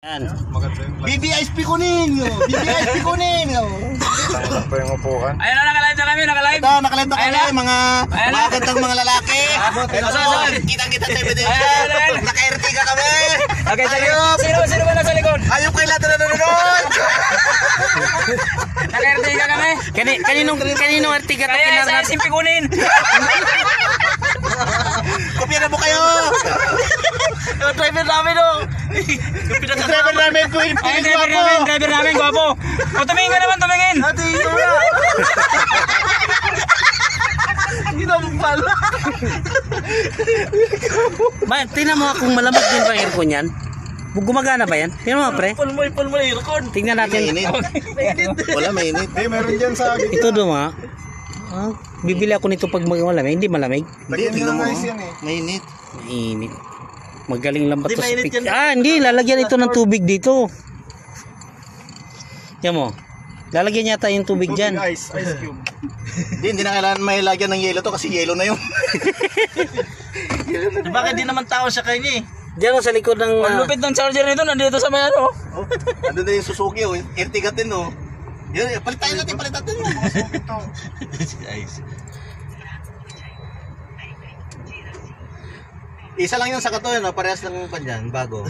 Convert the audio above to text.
Yan. BBISP kunin! BBISP kunin! Tanggap pa yung upuan. Ayun na, nakalive na kami, nakalive. Ito, nakalive na kami, mga gandang mga lalaki. Kitang-kita sa ibig. Naka-Ertiga kami. Okay, sino ba nasa likod? Ayop kayo lahat na nanonood. Naka-Ertiga kami. Kaninong Ertiga to Kaya sa kinarnat? SMP kunin. Kopya na po kayo. Yung driver namin o. Driver namin, Ay, driver namin, gwapo. O, tumingin ka naman, tumingin. Ate, ito na. Hindi na pala. Tingnan mo kung malamig din ba ang aircon yan. Gumagana ba yan? Tingnan mo pre. Pulmoy, aircon. Tingnan natin. Mainit. Wala, mainit. Meron dyan sa gitna. Ito duma. Ah, bibili ako nito pag malamig. Hindi malamig. Hindi, tingnan mo. Nice yan eh. Mainit. Mainit. Magaling lang ba to sa mainit picture? yan. Hindi. Lalagyan ito ng tubig dito. Yan mo. Lalagyan yata yung tubig dyan. Ice cube. Hindi na kailangan may lagyan ng yelo to kasi yelo na yung. Bakit di naman tao siya kanya eh? Diyan sa likod ng... Ang lupit ng charger nito, nandito sa may ano. Oh, ano na yung Suzuki oh, Ertiga din oh. Yun, palitan natin mo. Isa lang yung sa kato yun, parehas lang pa dyan, bago.